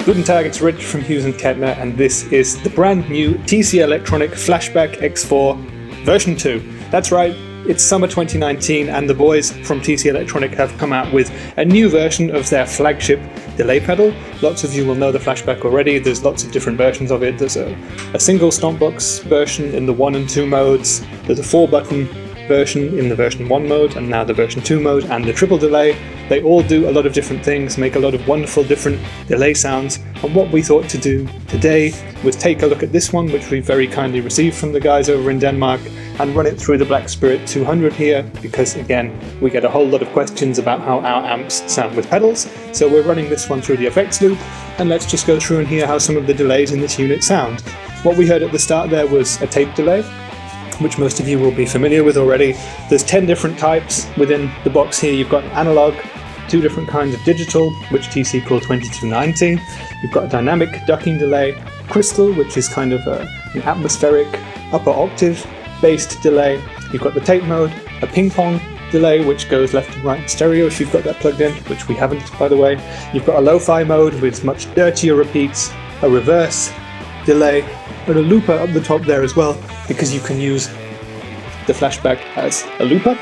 Guten Tag, it's Rich from Hughes and Kettner, and this is the brand new TC ELECTRONIC FLASHBACK X4 version 2. That's right, it's summer 2019 and the boys from TC ELECTRONIC have come out with a new version of their flagship delay pedal. Lots of you will know the Flashback already. There's lots of different versions of it. There's a single stompbox version in the 1 and 2 modes. There's a 4-button version in the version 1 mode, and now the version 2 mode, and the triple delay. They all do a lot of different things, make a lot of wonderful different delay sounds, and what we thought to do today was take a look at this one, which we very kindly received from the guys over in Denmark, and run it through the Black Spirit 200 here, because again, we get a whole lot of questions about how our amps sound with pedals. So we're running this one through the effects loop, and let's just go through and hear how some of the delays in this unit sound. What we heard at the start there was a tape delay, which most of you will be familiar with already. There's 10 different types within the box here. You've got analog, 2 different kinds of digital, which TC called 2290. You've got a dynamic ducking delay, crystal, which is kind of an atmospheric upper octave based delay. You've got the tape mode, a ping pong delay, which goes left and right in stereo if you've got that plugged in, which we haven't, by the way. You've got a lo-fi mode with much dirtier repeats, a reverse delay, and a looper up the top there as well, because you can use the Flashback as a looper.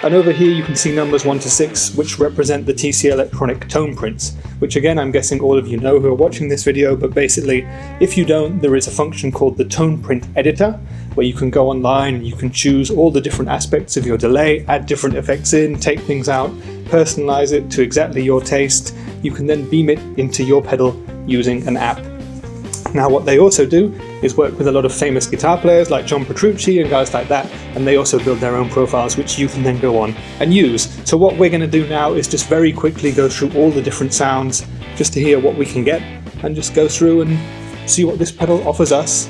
And over here you can see numbers 1 to 6, which represent the TC ELECTRONIC TonePrints, which again I'm guessing all of you know who are watching this video, but basically if you don't, there is a function called the TonePrint editor, where you can go online and you can choose all the different aspects of your delay, add different effects in, take things out, personalize it to exactly your taste. You can then beam it into your pedal using an app. Now what they also do is work with a lot of famous guitar players like John Petrucci and guys like that, and they also build their own profiles which you can then go on and use. So what we're going to do now is just very quickly go through all the different sounds just to hear what we can get, and just go through and see what this pedal offers us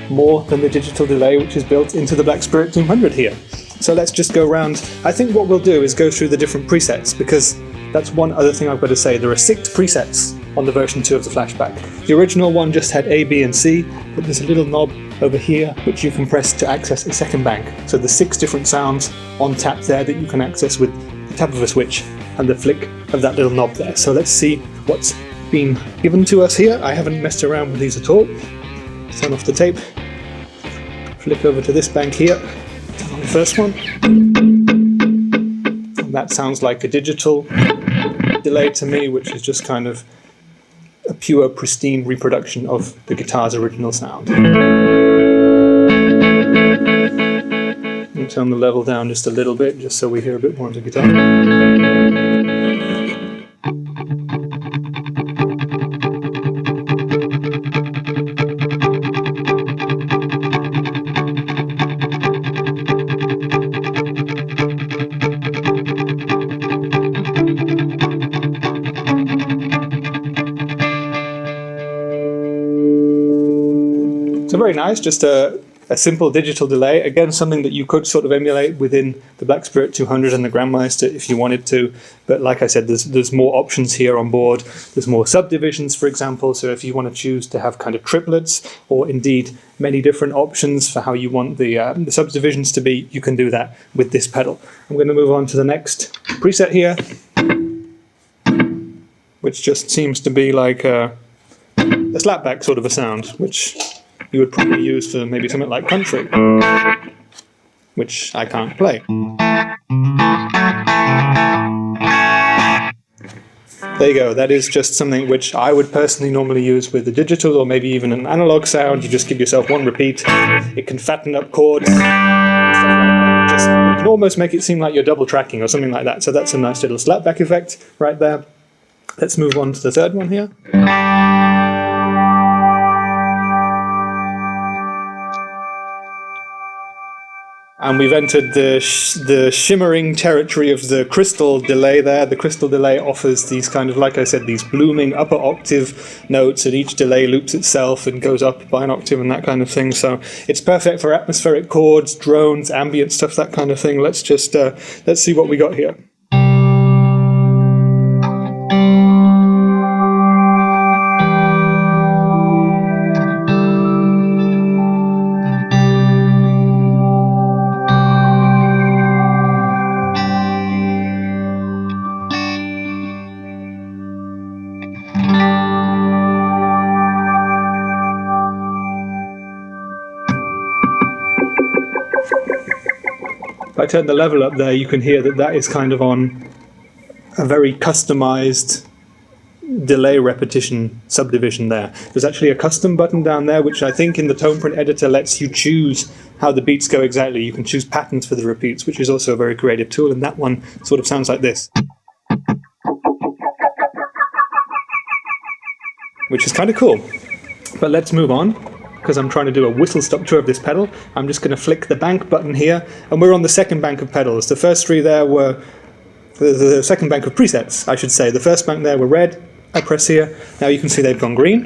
more than the digital delay which is built into the Black Spirit 200 here. So let's just go around. I think what we'll do is go through the different presets, because that's one other thing I've got to say. There are 6 presets on the version 2 of the Flashback. The original one just had A, B and C, but there's a little knob over here which you can press to access a second bank. So there's 6 different sounds on tap there that you can access with the tap of a switch and the flick of that little knob there. So let's see what's been given to us here. I haven't messed around with these at all. Turn off the tape, flick over to this bank here, turn on the first one. And that sounds like a digital delay to me, which is just kind of a pure, pristine reproduction of the guitar's original sound. And turn the level down just a little bit, just so we hear a bit more of the guitar. So very nice, just a simple digital delay. Again, something that you could sort of emulate within the Black Spirit 200 and the Grandmeister if you wanted to. But like I said, there's more options here on board. There's more subdivisions, for example. So if you want to choose to have kind of triplets, or indeed many different options for how you want the subdivisions to be, you can do that with this pedal. I'm going to move on to the next preset here, which just seems to be like a slapback sort of a sound, which you would probably use for maybe something like country, which I can't play. There you go, that is just something which I would personally normally use with the digital, or maybe even an analog sound. You just give yourself one repeat, it can fatten up chords, and stuff like that. It can almost make it seem like you're double tracking or something like that. So that's a nice little slapback effect right there. Let's move on to the third one here. And we've entered the shimmering territory of the crystal delay there. The crystal delay offers these kind of, like I said, these blooming upper octave notes, and each delay loops itself and goes up by an octave and that kind of thing. So it's perfect for atmospheric chords, drones, ambient stuff, that kind of thing. Let's just, let's see what we got here. If I turn the level up there, you can hear that that is kind of on a very customized delay repetition subdivision there. There's actually a custom button down there, which I think in the TonePrint editor lets you choose how the beats go exactly. You can choose patterns for the repeats, which is also a very creative tool, and that one sort of sounds like this, which is kind of cool. But let's move on, because I'm trying to do a whistle-stop tour of this pedal. I'm just going to flick the bank button here, and we're on the second bank of pedals. The first three there were the second bank of presets, I should say. The first bank there were red. I press here. Now you can see they've gone green.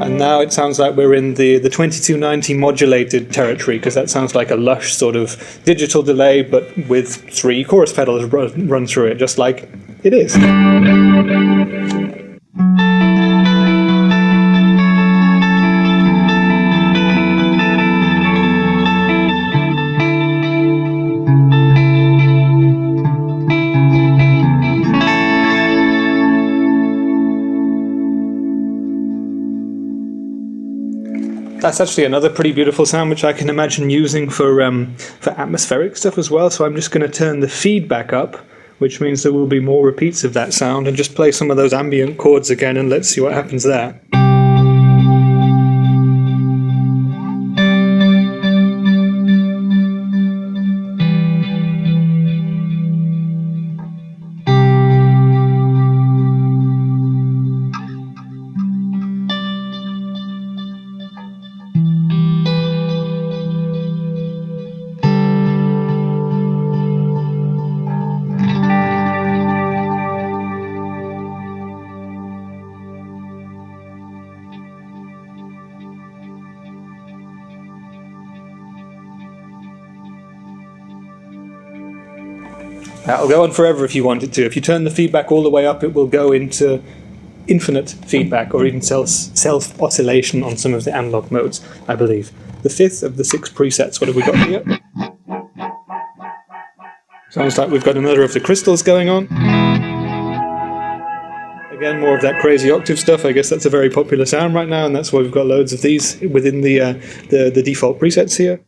And now it sounds like we're in the 2290 modulated territory, because that sounds like a lush sort of digital delay, but with 3 chorus pedals run through it, just like it is. That's actually another pretty beautiful sound, which I can imagine using for atmospheric stuff as well. So I'm just going to turn the feedback up, which means there will be more repeats of that sound, and just play some of those ambient chords again, and let's see what happens there. That'll go on forever if you want it to. If you turn the feedback all the way up, it will go into infinite feedback, or even self-oscillation on some of the analog modes, I believe. The 5th of the 6 presets. What have we got here? Sounds like we've got another of the crystals going on. Again, more of that crazy octave stuff. I guess that's a very popular sound right now, and that's why we've got loads of these within the default presets here.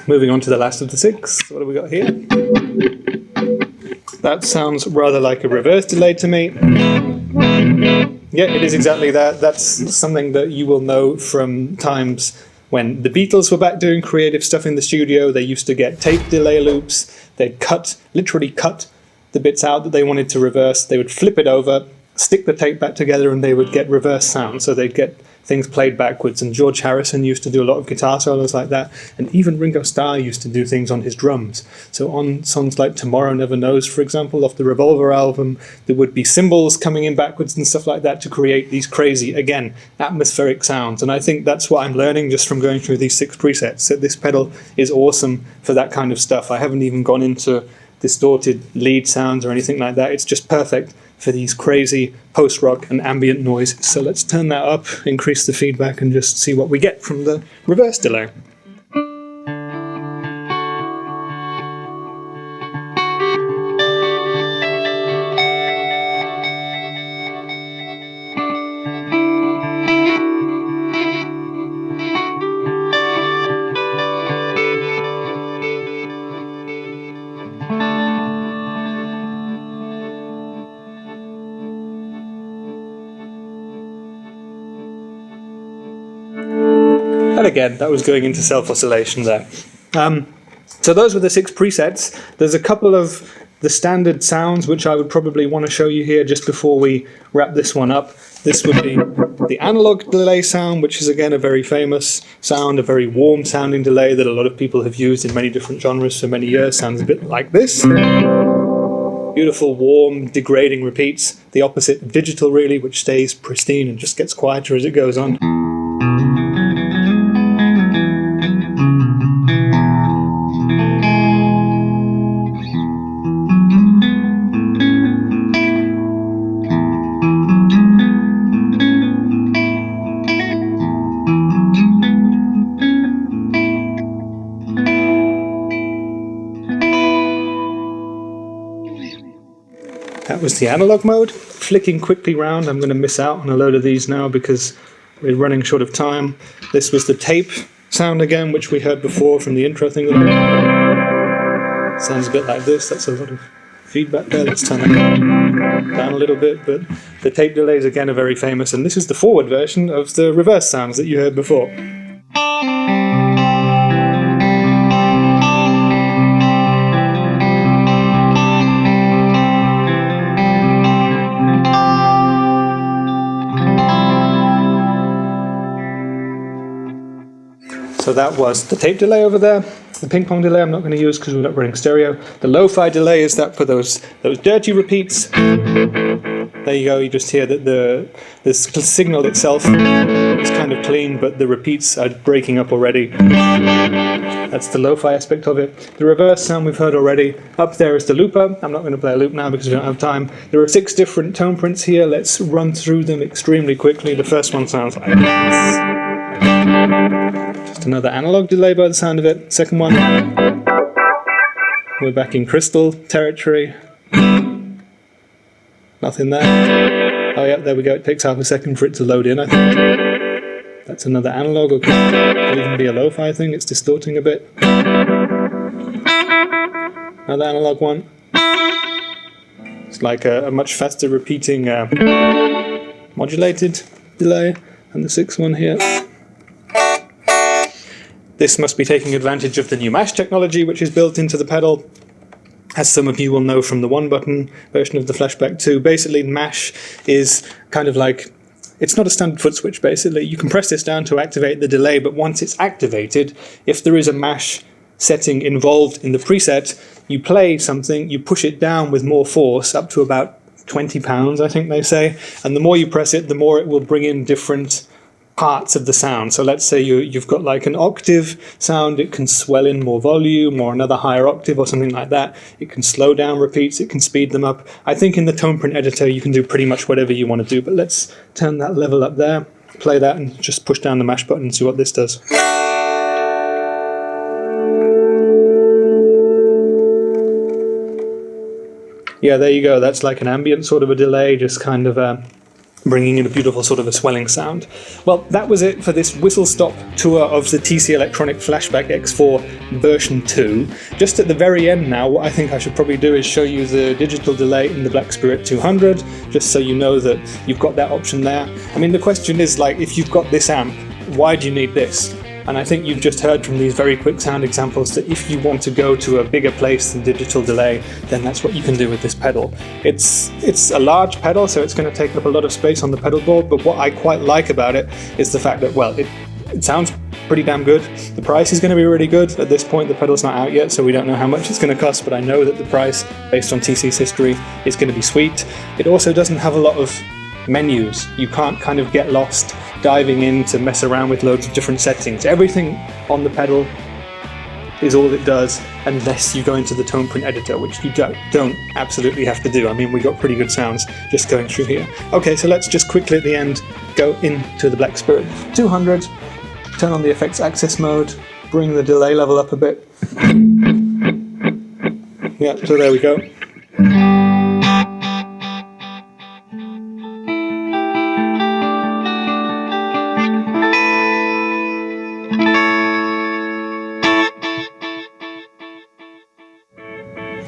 Moving on to the last of the 6. What have we got here? That sounds rather like a reverse delay to me. Yeah, it is exactly that. That's something that you will know from times when the Beatles were back doing creative stuff in the studio. They used to get tape delay loops. They'd literally cut the bits out that they wanted to reverse. They would flip it over, stick the tape back together, and they would get reverse sound. So they'd get things played backwards, and George Harrison used to do a lot of guitar solos like that, and even Ringo Starr used to do things on his drums. So on songs like Tomorrow Never Knows, for example, off the Revolver album, there would be cymbals coming in backwards and stuff like that to create these crazy, again, atmospheric sounds. And I think that's what I'm learning just from going through these 6 presets, that this pedal is awesome for that kind of stuff. I haven't even gone into distorted lead sounds or anything like that. It's just perfect for these crazy post-rock and ambient noise. So let's turn that up, increase the feedback, and just see what we get from the reverse delay. again, that was going into self-oscillation there. So those were the 6 presets. There's a couple of the standard sounds which I would probably want to show you here just before we wrap this one up. This would be the analog delay sound, which is again a very famous sound, a very warm sounding delay that a lot of people have used in many different genres for many years. Sounds a bit like this. Beautiful, warm, degrading repeats. The opposite of digital really, which stays pristine and just gets quieter as it goes on. That was the analog mode. Flicking quickly round, I'm going to miss out on a load of these now because we're running short of time. This was the tape sound again, which we heard before from the intro thing. Sounds a bit like this. That's a lot of feedback there. Let's turn that down a little bit. But the tape delays again are very famous, and this is the forward version of the reverse sounds that you heard before. So that was the tape delay over there. The ping pong delay I'm not going to use because we're not running stereo. The lo-fi delay is that for those dirty repeats. There you go, you just hear that the signal itself is kind of clean, but the repeats are breaking up already. That's the lo-fi aspect of it. The reverse sound we've heard already. Up there is the looper. I'm not going to play a loop now because we don't have time. There are 6 different tone prints here. Let's run through them extremely quickly. The first one sounds like this. Just another analog delay by the sound of it. Second one, we're back in crystal territory. Nothing there. Oh yeah, there we go. It takes half a second for it to load in, I think. That's another analog, or could even be a lo-fi thing. It's distorting a bit. Another analog one. It's like a much faster repeating modulated delay. And the 6th one here. This must be taking advantage of the new MASH technology, which is built into the pedal. As some of you will know from the one-button version of the Flashback 2, basically MASH is kind of like, it's not a standard foot switch basically. You can press this down to activate the delay, but once it's activated, if there is a MASH setting involved in the preset, you play something, you push it down with more force, up to about 20 pounds, I think they say, and the more you press it, the more it will bring in different parts of the sound. So let's say you've got like an octave sound, it can swell in more volume, or another higher octave or something like that. It can slow down repeats, it can speed them up. I think in the TonePrint editor you can do pretty much whatever you want to do, but let's turn that level up there, play that, and just push down the MASH button and see what this does. Yeah, there you go. That's like an ambient sort of a delay, just kind of bringing in a beautiful sort of a swelling sound. Well, that was it for this whistle-stop tour of the TC Electronic Flashback X4 version 2. Just at the very end now, what I think I should probably do is show you the digital delay in the Black Spirit 200, just so you know that you've got that option there. I mean, the question is, like, if you've got this amp, why do you need this? And I think you've just heard from these very quick sound examples that if you want to go to a bigger place than digital delay, then that's what you can do with this pedal. It's a large pedal, so it's going to take up a lot of space on the pedal board, but what I quite like about it is the fact that, well, it sounds pretty damn good. The price is going to be really good. At this point, the pedal's not out yet, so we don't know how much it's going to cost, but I know that the price, based on TC's history, is going to be sweet. It also doesn't have a lot of menus. You can't kind of get lost diving in to mess around with loads of different settings. Everything on the pedal is all it does, unless you go into the TonePrint editor, which you don't absolutely have to do. I mean, we got pretty good sounds just going through here. Okay, so let's just quickly at the end go into the Black Spirit 200, turn on the effects access mode, bring the delay level up a bit. Yeah, so there we go.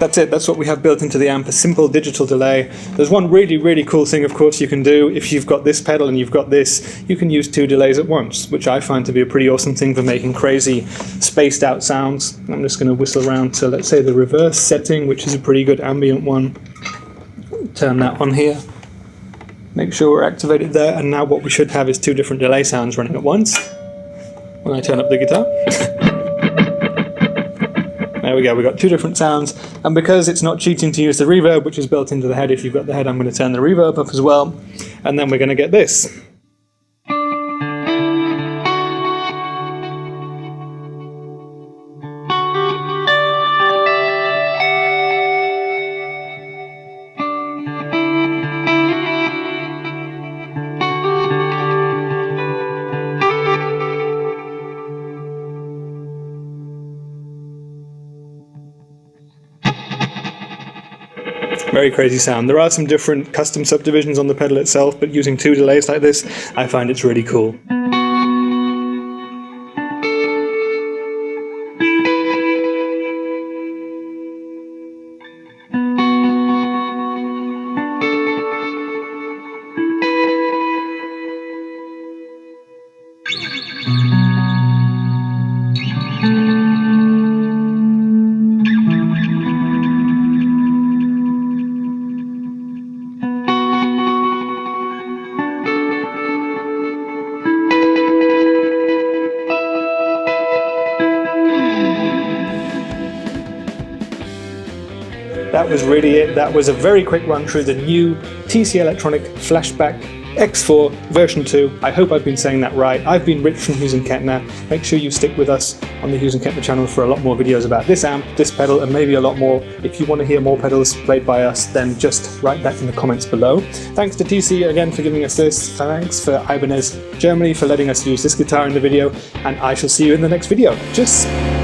that's it. That's what we have built into the amp, a simple digital delay. There's one really cool thing, of course, you can do. If you've got this pedal and you've got this, you can use 2 delays at once, which I find to be a pretty awesome thing for making crazy spaced out sounds. I'm just going to whistle around to, let's say, the reverse setting, which is a pretty good ambient one. Turn that on here. Make sure we're activated there, and now what we should have is 2 different delay sounds running at once. When I turn up the guitar. There we go, we've got 2 different sounds, and because it's not cheating to use the reverb, which is built into the head, if you've got the head, I'm going to turn the reverb up as well, and then we're going to get this. Very crazy sound. There are some different custom subdivisions on the pedal itself, but using 2 delays like this, I find it's really cool. That was really it. That was a very quick run through the new TC ELECTRONIC FLASHBACK X4 version 2. I hope I've been saying that right. I've been Rich from Hughes & Kettner. Make sure you stick with us on the Hughes & Kettner channel for a lot more videos about this amp, this pedal, and maybe a lot more. If you want to hear more pedals played by us, then just write that in the comments below. Thanks to TC again for giving us this. Thanks for Ibanez Germany for letting us use this guitar in the video, and I shall see you in the next video. Tschüss!